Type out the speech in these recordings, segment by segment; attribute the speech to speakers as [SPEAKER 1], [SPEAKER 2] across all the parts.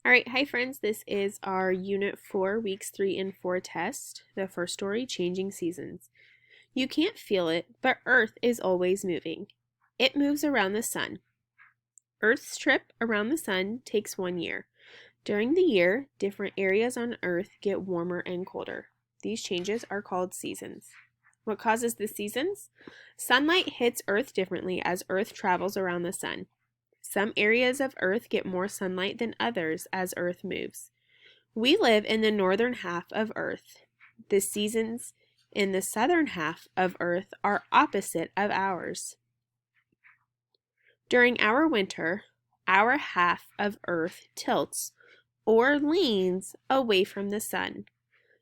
[SPEAKER 1] All right, hi friends. This is our Unit 4, Weeks 3 and 4 test. The first story, Changing Seasons. You can't feel it, but Earth is always moving. It moves around the sun. Earth's trip around the sun takes 1 year. During the year, different areas on Earth get warmer and colder. These changes are called seasons. What causes the seasons? Sunlight hits Earth differently as Earth travels around the sun. Some areas of Earth get more sunlight than others as Earth moves. We live in the northern half of Earth. The seasons in the southern half of Earth are opposite of ours. During our winter, our half of Earth tilts or leans away from the sun,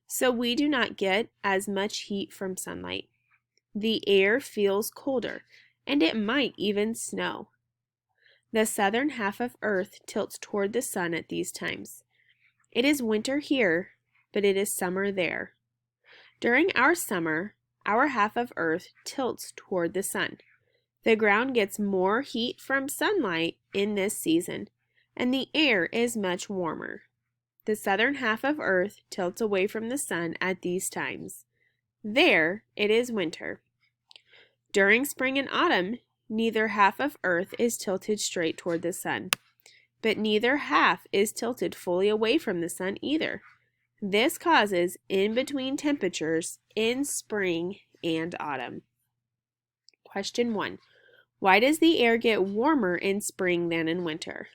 [SPEAKER 1] so we do not get as much heat from sunlight. The air feels colder, and it might even snow. The southern half of Earth tilts toward the sun at these times. It is winter here, but it is summer there. During our summer, our half of Earth tilts toward the sun. The ground gets more heat from sunlight in this season, and the air is much warmer. The southern half of Earth tilts away from the sun at these times. There, it is winter. During spring and autumn, neither half of Earth is tilted straight toward the sun, but neither half is tilted fully away from the sun either. This causes in-between temperatures in spring and autumn. Question 1. Why does the air get warmer in spring than in winter?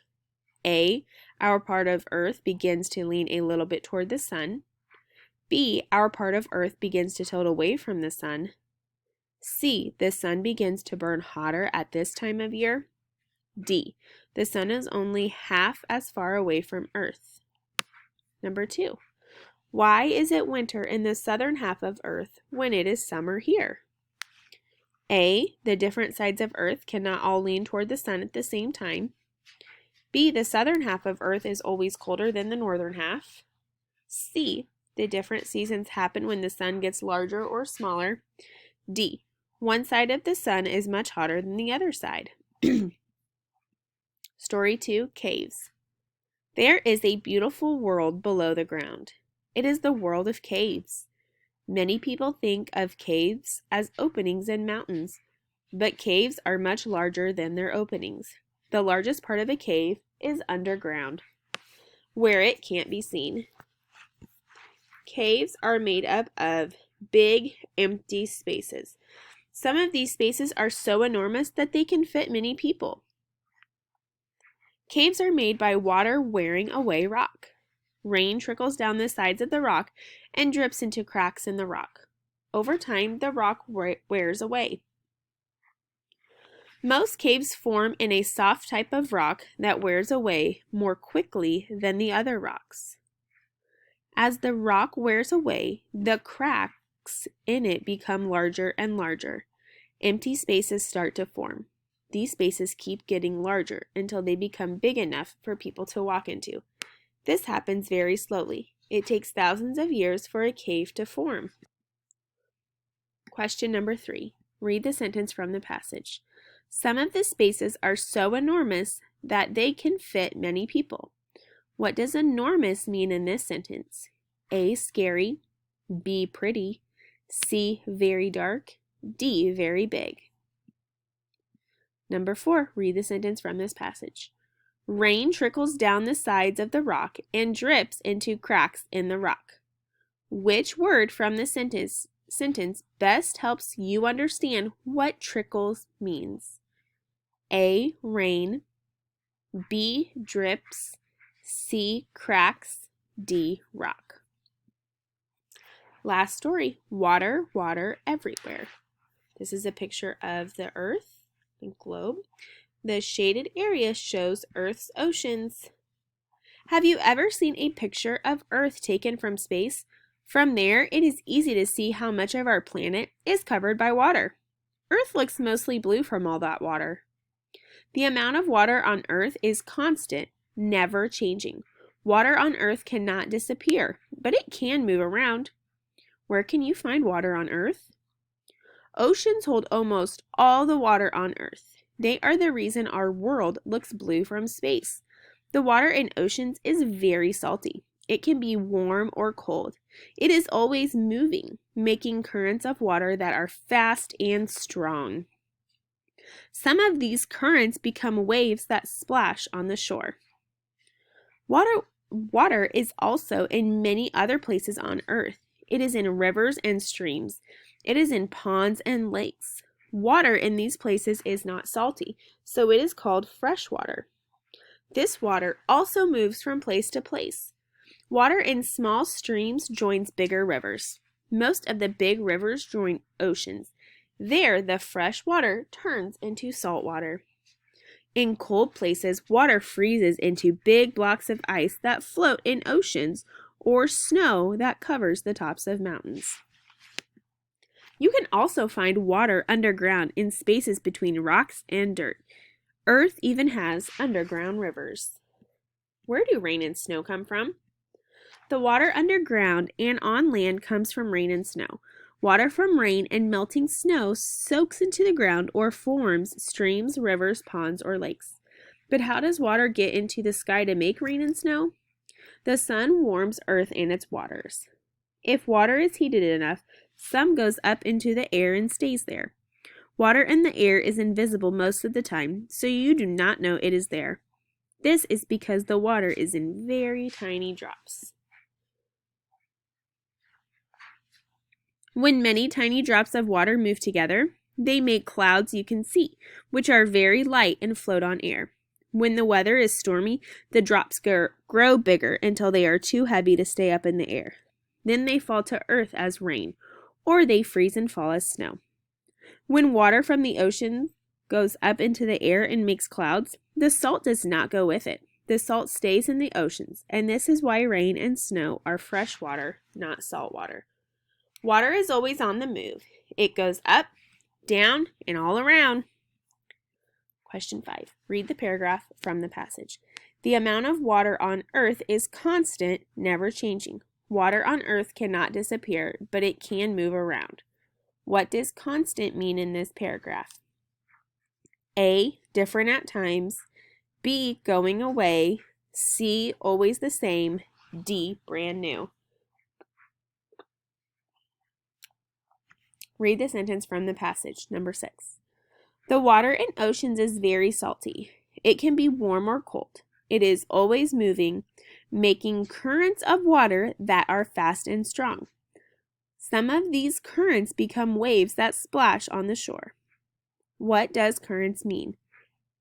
[SPEAKER 1] A. Our part of Earth begins to lean a little bit toward the sun. B. Our part of Earth begins to tilt away from the sun. C. The sun begins to burn hotter at this time of year. D. The sun is only half as far away from Earth. Number 2. Why is it winter in the southern half of Earth when it is summer here? A. The different sides of Earth cannot all lean toward the sun at the same time. B. The southern half of Earth is always colder than the northern half. C. The different seasons happen when the sun gets larger or smaller. D. One side of the sun is much hotter than the other side. Story 2, Caves. There is a beautiful world below the ground. It is the world of caves. Many people think of caves as openings in mountains, but caves are much larger than their openings. The largest part of a cave is underground, where it can't be seen. Caves are made up of big, empty spaces. Some of these spaces are so enormous that they can fit many people. Caves are made by water wearing away rock. Rain trickles down the sides of the rock and drips into cracks in the rock. Over time, the rock wears away. Most caves form in a soft type of rock that wears away more quickly than the other rocks. As the rock wears away, the cracks in it become larger and larger. Empty spaces start to form. These spaces keep getting larger until they become big enough for people to walk into. This happens very slowly. It takes thousands of years for a cave to form. Question number 3. Read the sentence from the passage. Some of the spaces are so enormous that they can fit many people. What does enormous mean in this sentence? A. Scary. B. Pretty. C. Very dark. D. Very big. Number 4. Read the sentence from this passage. Rain trickles down the sides of the rock and drips into cracks in the rock. Which word from the sentence best helps you understand what trickles means? A. Rain. B. Drips. C. Cracks. D. Rock. Last story. Water, water everywhere. This is a picture of the Earth, the globe. The shaded area shows Earth's oceans. Have you ever seen a picture of Earth taken from space? From there, it is easy to see how much of our planet is covered by water. Earth looks mostly blue from all that water. The amount of water on Earth is constant, never changing. Water on Earth cannot disappear, but it can move around. Where can you find water on Earth? Oceans hold almost all the water on Earth. They are the reason our world looks blue from space. The water in oceans is very salty. It can be warm or cold. It is always moving, making currents of water that are fast and strong. Some of these currents become waves that splash on the shore. Water is also in many other places on earth. It is in rivers and streams. It is in ponds and lakes. Water in these places is not salty, so it is called fresh water. This water also moves from place to place. Water in small streams joins bigger rivers. Most of the big rivers join oceans. There, the fresh water turns into salt water. In cold places, water freezes into big blocks of ice that float in oceans or snow that covers the tops of mountains. You can also find water underground in spaces between rocks and dirt. Earth even has underground rivers. Where do rain and snow come from? The water underground and on land comes from rain and snow. Water from rain and melting snow soaks into the ground or forms streams, rivers, ponds, or lakes. But how does water get into the sky to make rain and snow? The sun warms earth and its waters. If water is heated enough, some goes up into the air and stays there. Water in the air is invisible most of the time, so you do not know it is there. This is because the water is in very tiny drops. When many tiny drops of water move together, they make clouds you can see, which are very light and float on air. When the weather is stormy, the drops grow bigger until they are too heavy to stay up in the air. Then they fall to earth as rain, or they freeze and fall as snow. When water from the ocean goes up into the air and makes clouds, the salt does not go with it. The salt stays in the oceans, and this is why rain and snow are fresh water, not salt water. Water is always on the move. It goes up, down, and all around. Question 5. Read the paragraph from the passage. The amount of water on earth is constant, never changing. Water on earth cannot disappear, but it can move around. What does constant mean in this paragraph? A, different at times. B, going away. C, always the same. D, brand new. Read the sentence from the passage. Number 6. The water in oceans is very salty. It can be warm or cold. It is always moving, making currents of water that are fast and strong. Some of these currents become waves that splash on the shore. What does currents mean?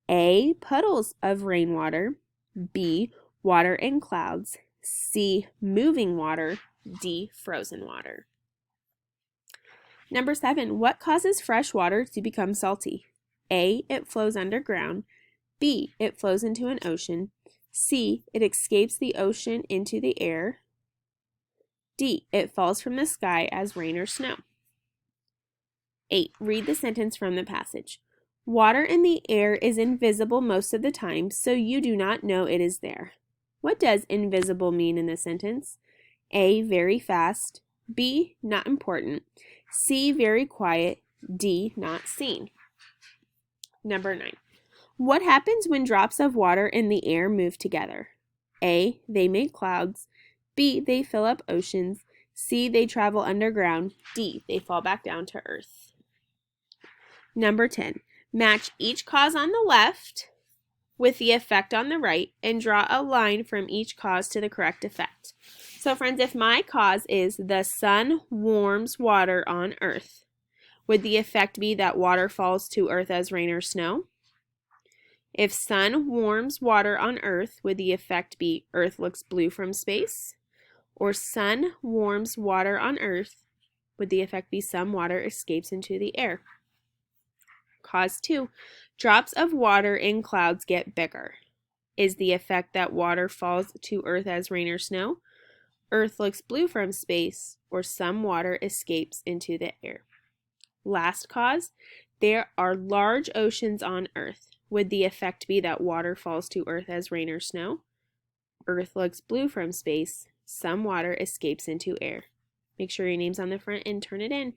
[SPEAKER 1] A, puddles of rainwater. B, water in clouds. C, moving water. D, frozen water. Number 7, what causes fresh water to become salty? A, it flows underground. B, it flows into an ocean. C, it escapes the ocean into the air. D, it falls from the sky as rain or snow. 8, read the sentence from the passage. Water in the air is invisible most of the time, so you do not know it is there. What does invisible mean in this sentence? A, very fast. B, not important. C, very quiet. D, not seen. Number 9. What happens when drops of water in the air move together? A, they make clouds. B, they fill up oceans. C, they travel underground. D, they fall back down to earth. Number 10. Match each cause on the left with the effect on the right and draw a line from each cause to the correct effect. So friends, if my cause is the sun warms water on earth, would the effect be that water falls to earth as rain or snow? If sun warms water on earth, would the effect be earth looks blue from space? Or sun warms water on earth, would the effect be some water escapes into the air? Cause 2, drops of water in clouds get bigger. Is the effect that water falls to earth as rain or snow? Earth looks blue from space, or some water escapes into the air. Last cause, there are large oceans on earth. Would the effect be that water falls to earth as rain or snow? Earth looks blue from space, some water escapes into air. Make sure your name's on the front and turn it in.